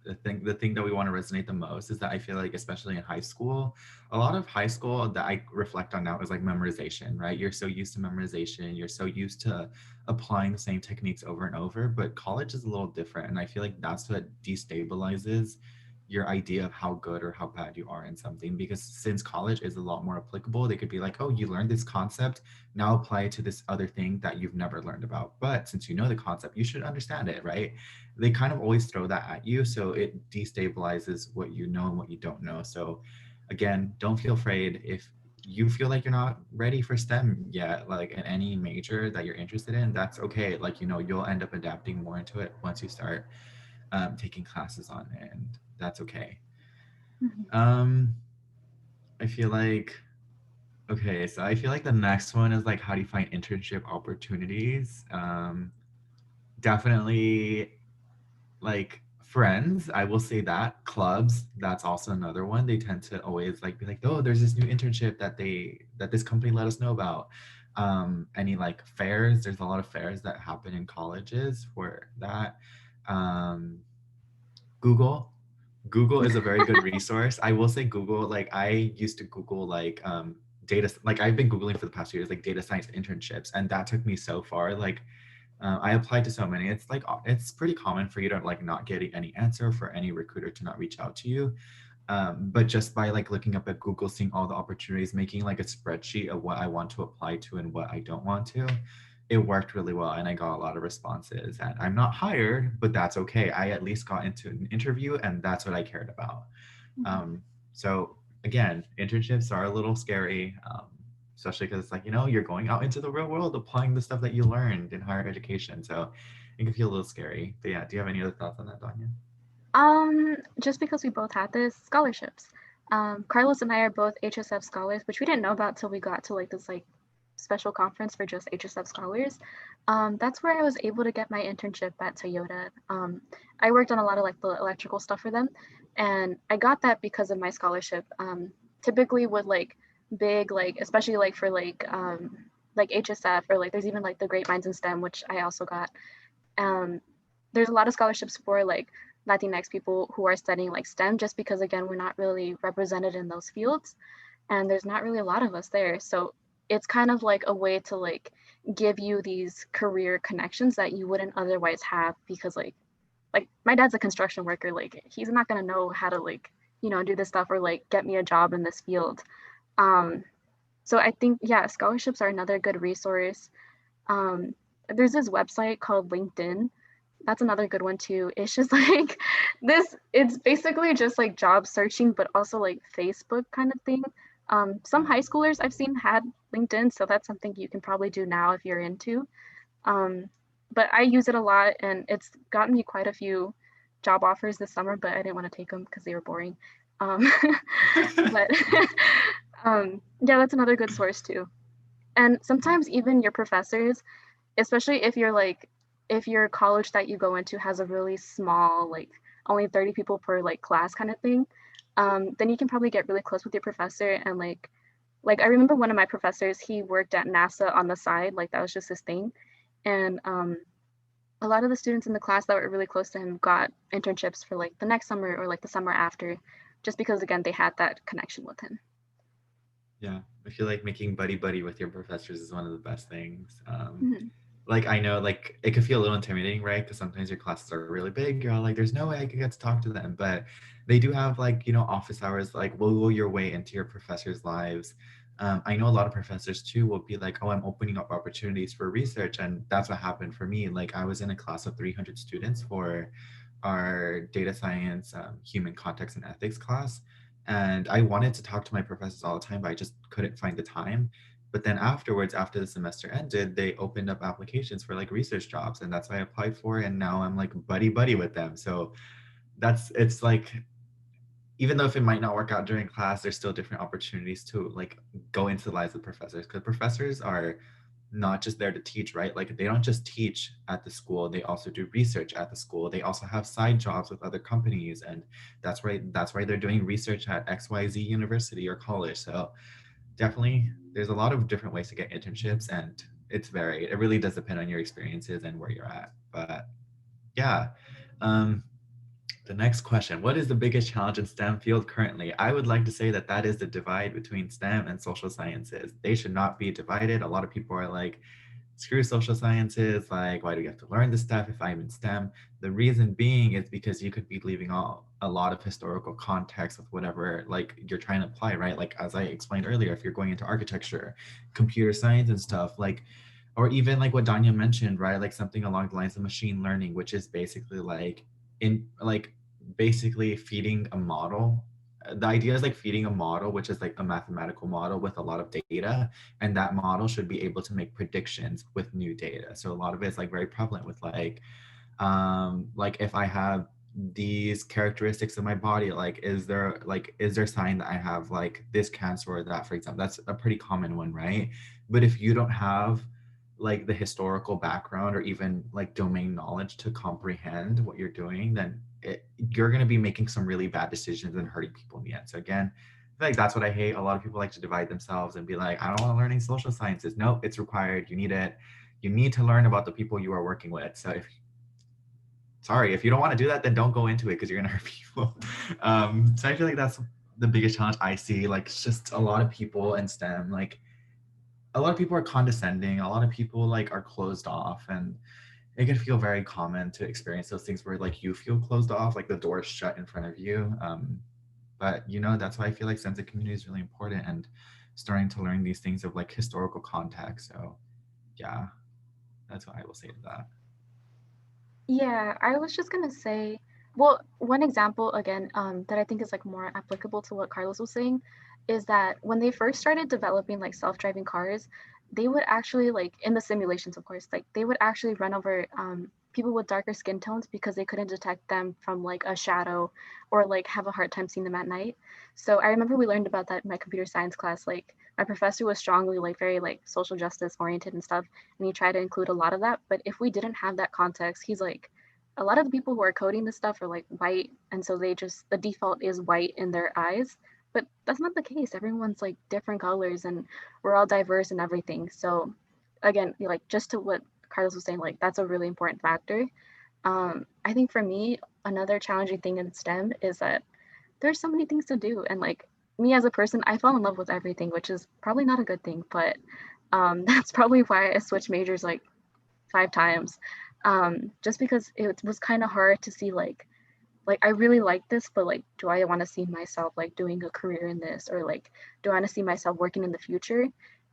the thing that we want to resonate the most is that I feel like, especially in high school, a lot of high school that I reflect on now is like memorization, right? You're so used to memorization, you're so used to applying the same techniques over and over, but college is a little different, and I feel like that's what destabilizes your idea of how good or how bad you are in something, because since college is a lot more applicable, they could be like, oh, you learned this concept, now apply it to this other thing that you've never learned about, but since you know the concept you should understand it, right? They kind of always throw that at you, so it destabilizes what you know and what you don't know. So again, don't feel afraid if you feel like you're not ready for STEM yet, like in any major that you're interested in. That's okay. Like, you know, you'll end up adapting more into it once you start taking classes on it, and that's okay. Mhm. um I feel like, okay, so I feel like the next one is like, how do you find internship opportunities? Definitely, like friends, I will say that. Clubs, that's also another one. They tend to always like be like, oh, there's this new internship that this company let us know about. Any like fairs, there's a lot of fairs that happen in colleges for that. um Google, Google is a very good resource. I will say Google, like I used to Google like data, like I've been Googling for the past 2 years, like data science internships, and that took me so far. Like I applied to so many. It's like it's pretty common for you to like not get any answer, for any recruiter to not reach out to you. But just by like looking up at Google, seeing all the opportunities, making like a spreadsheet of what I want to apply to and what I don't want to, it worked really well. And I got a lot of responses. And I'm not hired, but that's okay. I at least got into an interview, and that's what I cared about. Mhm. So again, internships are a little scary, especially because it's like, you're going out into the real world, applying the stuff that you learned in higher education. So it can feel a little scary. But yeah, do you have any other thoughts on that, Danya? Just because we both had this scholarships. Carlos and I are both HSF scholars, which we didn't know about till we got to like this like special conference for just HSF scholars. That's where I was able to get my internship at Toyota. I worked on a lot of like the electrical stuff for them, and I got that because of my scholarship. Typically with like big like especially like HSF or like there's even like the Great Minds in STEM, which I also got. Um, there's a lot of scholarships for like Latinx people who are studying like STEM, just because again we're not really represented in those fields, and there's not really a lot of us there. So it's kind of like a way to like give you these career connections that you wouldn't otherwise have, because like my dad's a construction worker, like he's not gonna know how to like do this stuff or like get me a job in this field. Um, so I think yeah, scholarships are another good resource. Um, there's this website called LinkedIn. That's another good one too. It's just like it's basically just like job searching, but also like Facebook kind of thing. Some high schoolers I've seen had LinkedIn, so that's something you can probably do now if you're into. Um, but I use it a lot, and it's gotten me quite a few job offers this summer, but I didn't want to take them because they were boring. Um, but yeah, that's another good source too. And sometimes even your professors, especially if your college that you go into has a really small like only 30 people per like class kind of thing, then you can probably get really close with your professor. And like I remember one of my professors, he worked at NASA on the side, like that was just his thing. And a lot of the students in the class that were really close to him got internships for like the next summer or like the summer after, just because again they had that connection with him. Yeah, I feel like making buddy buddy with your professors is one of the best things. Mhm. Like I know, like it could feel a little intimidating, right? Because sometimes your classes are really big. You're all like, "There's no way I can get to talk to them," but they do have like office hours. Like, will your way into your professors' lives. I know a lot of professors too will be like, "Oh, I'm opening up opportunities for research," and that's what happened for me. Like, I was in a class of 300 students for our data science, human context and ethics class. And I wanted to talk to my professors all the time, but I just couldn't find the time. But then afterwards, after the semester ended, they opened up applications for like research jobs. And that's what I applied for. And now I'm like buddy buddy with them. So it's like, even though if it might not work out during class, there's still different opportunities to like go into the lives of professors, because professors are not just there to teach, right? Like they don't just teach at the school, they also do research at the school. They also have side jobs with other companies, and that's why they're doing research at XYZ university or college. So definitely there's a lot of different ways to get internships, and it's varied. It really does depend on your experiences and where you're at. But yeah. Um, the next question, what is the biggest challenge in STEM field currently? I would like to say that that is the divide between STEM and social sciences. They should not be divided. A lot of people are like, screw social sciences, like why do we have to learn this stuff if I'm in STEM? The reason being is because you could be leaving a lot of historical context with whatever like you're trying to apply, right? Like as I explained earlier, if you're going into architecture, computer science and stuff, like, or even like what Danya mentioned, right? Like something along the lines of machine learning, which is basically like in like basically feeding a model. The idea is like feeding a model, which is like a mathematical model with a lot of data, and that model should be able to make predictions with new data. So a lot of it is like very prevalent with like if I have these characteristics of my body, like is there a sign that I have like this cancer or that, for example. That's a pretty common one, right? But if you don't have like the historical background or even like domain knowledge to comprehend what you're doing, then you're going to be making some really bad decisions and hurting people in the end. So again, I feel like that's what I hate. A lot of people like to divide themselves and be like, I don't want to learn any social sciences. No, it's required. You need it. You need to learn about the people you are working with. So if sorry, if you don't want to do that, then don't go into it because you're gonna hurt people. So I feel like that's the biggest challenge I see. Like, it's just a lot of people in STEM, like a lot of people are condescending. A lot of people like are closed off, and it can feel very common to experience those things where like you feel closed off, like the door is shut in front of you. But that's why I feel like sense of community is really important and starting to learn these things of like historical context. So yeah, that's what I will say to that. Yeah, I was just gonna say, well, one example again, that I think is like more applicable to what Carlos was saying, is that when they first started developing like self-driving cars, they would actually like in the simulations, of course, like they would actually run over people with darker skin tones because they couldn't detect them from like a shadow or like have a hard time seeing them at night. So I remember we learned about that in my computer science class. Like my professor was strongly like very like social justice oriented and stuff, and he tried to include a lot of that. But if we didn't have that context, he's like, a lot of the people who are coding this stuff are like white, and so they just the default is white in their eyes. But that's not the case. Everyone's like different colors, and we're all diverse and everything. So again, like just to what Carlos was saying, like that's a really important factor. I think for me, another challenging thing in STEM is that there's so many things to do, and like me as a person, I fall in love with everything, which is probably not a good thing, but that's probably why I switched majors like 5 times, just because it was kind of hard to see like I really like this, but like do I want to see myself like doing a career in this, or like do I want to see myself working in the future?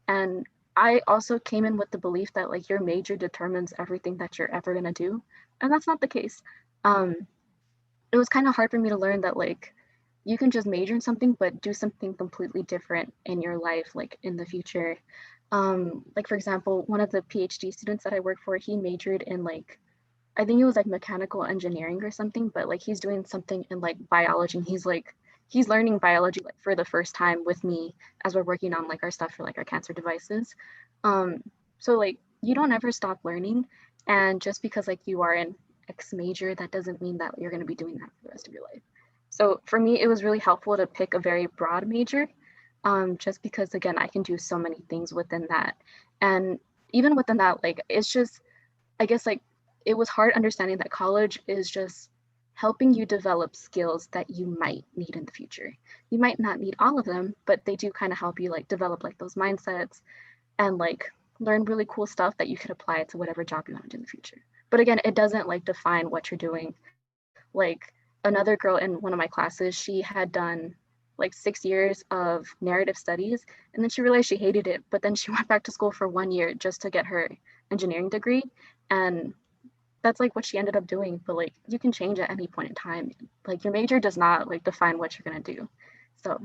And I also came in with the belief that like your major determines everything that you're ever going to do, and that's not the case. um it was kind of hard for me to learn that like you can just major in something but do something completely different in your life like in the future. Like for example, one of the PhD students that I work for, he majored in like, I think it was like mechanical engineering or something, but like he's doing something in like biology, and he's learning biology like for the first time with me as we're working on like our stuff for like our cancer devices. um so like you don't ever stop learning, and just because like you are in X major, that doesn't mean that you're going to be doing that for the rest of your life. So for me, it was really helpful to pick a very broad major, just because again I can do so many things within that. And even within that, like it's just, I guess like it was hard understanding that college is just helping you develop skills that you might need in the future. You might not need all of them, but they do kind of help you like develop like those mindsets and like learn really cool stuff that you could apply to whatever job you want to do in the future. But again, it doesn't like define what you're doing. Like another girl in one of my classes, she had done like 6 years of narrative studies, and then she realized she hated it, but then she went back to school for 1 year just to get her engineering degree. And that's like what she ended up doing. But like you can change at any point in time. Like your major does not like define what you're going to do. So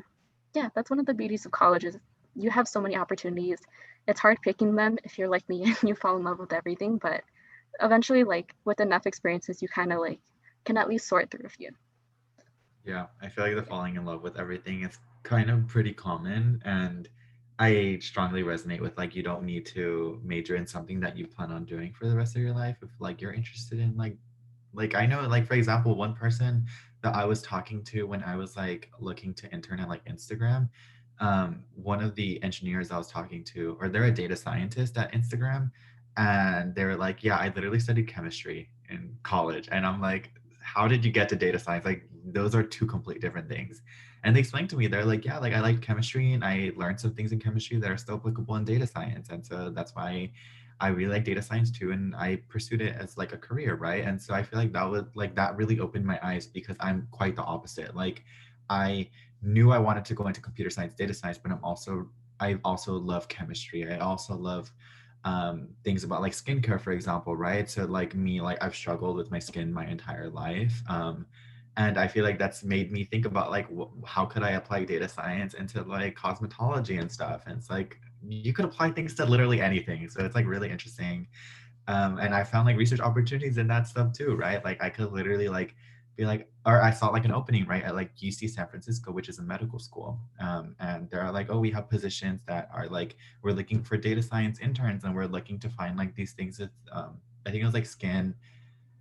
yeah, that's one of the beauties of college is you have so many opportunities. It's hard picking them if you're like me and you fall in love with everything, but eventually like with enough experiences you kind of like can at least sort through a few. Yeah, I feel like the falling in love with everything is kind of pretty common, and I strongly resonate with like you don't need to major in something that you plan on doing for the rest of your life if like you're interested in like I know like for example one person that I was talking to when I was like looking to intern at like Instagram, one of the engineers I was talking to, or they're a data scientist at Instagram, and they were like, yeah, I literally studied chemistry in college, and I'm like, how did you get to data science? Like those are two complete different things. And they explained to me, they're like, yeah, like I like chemistry and I learned some things in chemistry that are still applicable in data science. And so that's why I really like data science too. And I pursued it as like a career, right? And so I feel like that was like that really opened my eyes because I'm quite the opposite. Like I knew I wanted to go into computer science, data science, but I also love chemistry. I also love things about like skincare, for example, right? So like me, like I've struggled with my skin my entire life. And I feel like that's made me think about like how could I apply data science into like cosmetology and stuff. And it's like you could apply things to literally anything, so it's like really interesting. And I found like research opportunities in that stuff too, right? Like I could literally like be like, or I saw like an opening right at like UC San Francisco, which is a medical school, and they're like, oh, we have positions that are like we're looking for data science interns, and we're looking to find like these things with I think it was like skin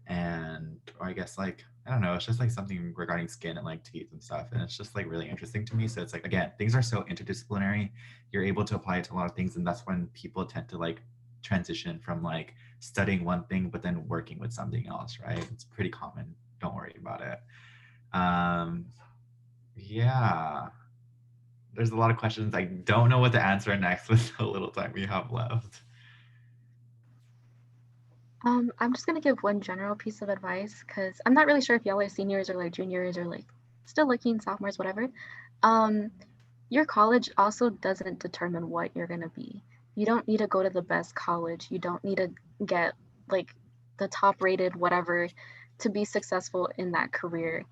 and or I guess like I don't know, it's just like something regarding skin and like teeth and stuff, and it's just like really interesting to me. So it's like again, things are so interdisciplinary. You're able to apply it to a lot of things, and that's when people tend to like transition from like studying one thing but then working with something else, right? It's pretty common. Don't worry about it. Um, yeah, there's a lot of questions. I don't know what to answer next with the little time we have left. I'm just gonna give one general piece of advice because I'm not really sure if y'all are seniors or like juniors or like still looking sophomores, whatever. Um, your college also doesn't determine what you're gonna be. You don't need to go to the best college. You don't need to get like the top rated whatever to be successful in that career.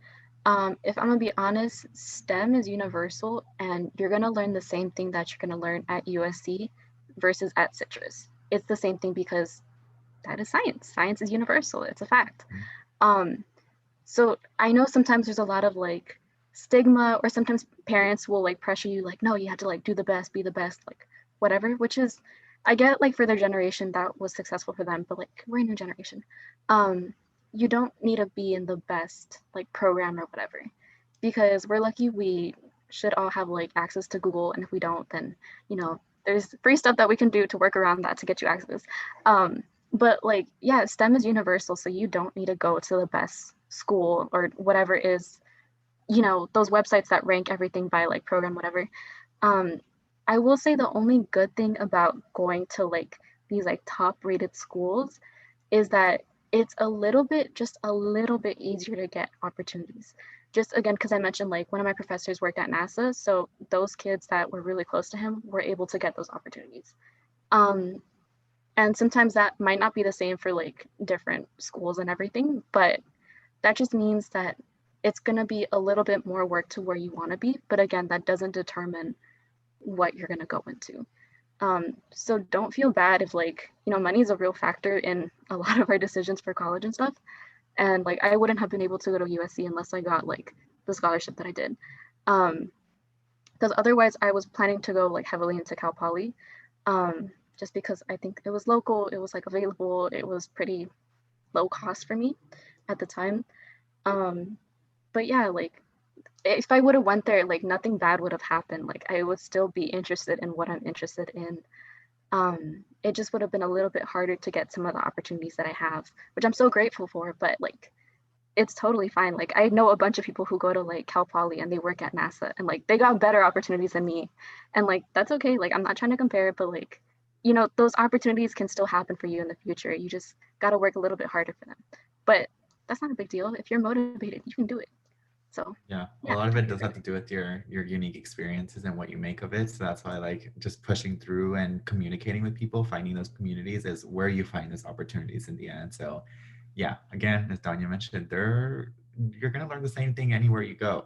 If I'm gonna be honest, STEM is universal and you're gonna learn the same thing that you're gonna learn at USC versus at Citrus. It's the same thing because that is science. Science is universal. It's a fact. Um, so I know sometimes there's a lot of like stigma, or sometimes parents will like pressure you, like, no, you have to like do the best, be the best, like whatever, which is, I get like for their generation that was successful for them, but like we're a new generation. Um, you don't need to be in the best like program or whatever, because we're lucky we should all have like access to Google. And if we don't, then, you know, there's free stuff that we can do to work around that to get you access. Um, but like, yeah, STEM is universal, so you don't need to go to the best school or whatever is, you know, those websites that rank everything by like program, whatever. Um, I will say the only good thing about going to like these like top rated schools is that it's a little bit, just a little bit easier to get opportunities. Just again, because I mentioned like one of my professors worked at NASA, so those kids that were really close to him were able to get those opportunities. Um, and sometimes that might not be the same for like different schools and everything, but that just means that it's going to be a little bit more work to where you want to be. But again, that doesn't determine what you're going to go into. So don't feel bad if like, you know, money is a real factor in a lot of our decisions for college and stuff. And like, I wouldn't have been able to go to USC unless I got like the scholarship that I did. Um, because otherwise I was planning to go like heavily into Cal Poly, just because I think it was local, it was like available, it was pretty low cost for me at the time. Um, but yeah, like if I would have went there, like nothing bad would have happened. Like I would still be interested in what I'm interested in. It just would have been a little bit harder to get some of the opportunities that I have, which I'm so grateful for. But like, it's totally fine. Like I know a bunch of people who go to like Cal Poly and they work at NASA and like they got better opportunities than me, and like that's okay. Like I'm not trying to compare, but like, you know, those opportunities can still happen for you in the future. You just got to work a little bit harder for them. But that's not a big deal. If you're motivated, you can do it. So Yeah, a yeah, lot of don't it be does have afraid. to do with your unique experiences and what you make of it. So that's why like just pushing through and communicating with people, finding those communities is where you find those opportunities in the end. So yeah, again, as Danya mentioned, you're gonna learn the same thing anywhere you go.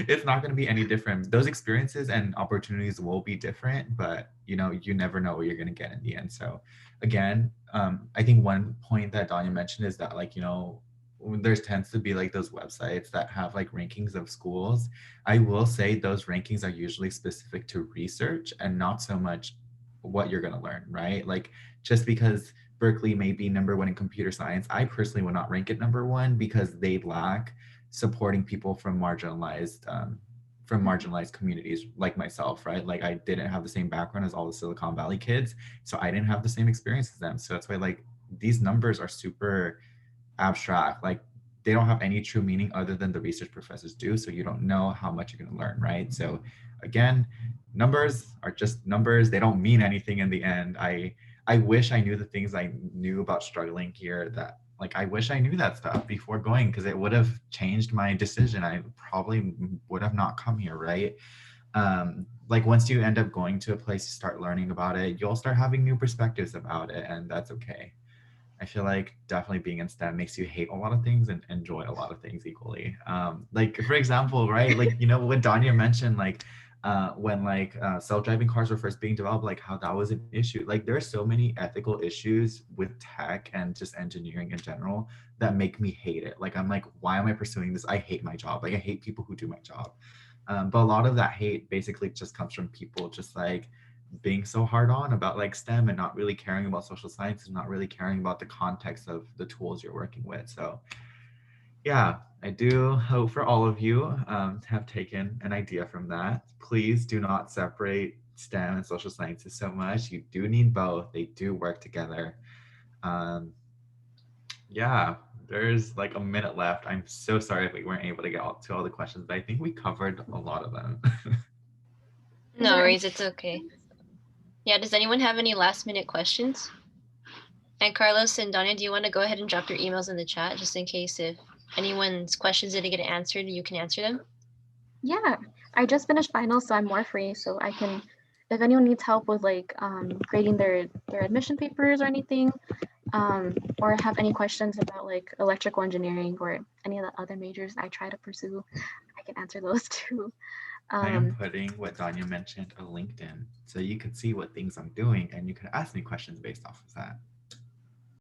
It's not gonna be any different. Those experiences and opportunities will be different, but you know, you never know what you're gonna get in the end. So again, I think one point that Danya mentioned is that like, you know, there tends to be like those websites that have like rankings of schools. I will say those rankings are usually specific to research and not so much what you're going to learn, right? Like just because Berkeley may be number one in computer science, I personally would not rank it number one because they lack supporting people from Mhm. marginalized communities like myself, right? Like I didn't have the same background as all the Silicon Valley kids, so I didn't have the same experience as them. So that's why like these numbers are super abstract. Like they don't have any true meaning other than the research professors do. So you don't know how much you're going to learn, right? So again, numbers are just numbers. They don't mean anything in the end. I wish I knew the things I knew about struggling here that like I wish I knew that stuff before going because it would have changed my decision. I probably would have not come here, right? Like once you end up going to a place to start learning about it, you'll start having new perspectives about it, and that's okay. I feel like definitely being in STEM makes you hate a lot of things and enjoy a lot of things equally. Like for example, right? Like you know what Danya mentioned, like when like self-driving cars were first being developed, like how that was an issue. Like there are so many ethical issues with tech and just engineering in general that make me hate it. Like I'm like, why am I pursuing this? I hate my job. Like I hate people who do my job. But a lot of that hate basically just comes from people just like being so hard on about like STEM and not really caring about social science and not really caring about the context of the tools you're working with. So yeah, I do hope for all of you have taken an idea from that. Please do not separate STEM and social sciences so much. You do need both. They do work together. Um, yeah, there's like a minute left. I'm so sorry if we weren't able to get to all the questions, but I think we covered a lot of them. Is No there any worries, it's okay. Yeah, does anyone have any last minute questions? And Carlos and Dania, do you want to go ahead and drop your emails in the chat just in case if anyone's questions didn't get answered, you can answer them? Yeah, I just finished finals, so I'm more free. So I can, if anyone needs help with like grading their admission papers or anything, or have any questions about like electrical engineering or any of the other majors I try to pursue, I can answer those too. I am putting what Dania mentioned a LinkedIn so you can see what things I'm doing and you can ask me questions based off of that.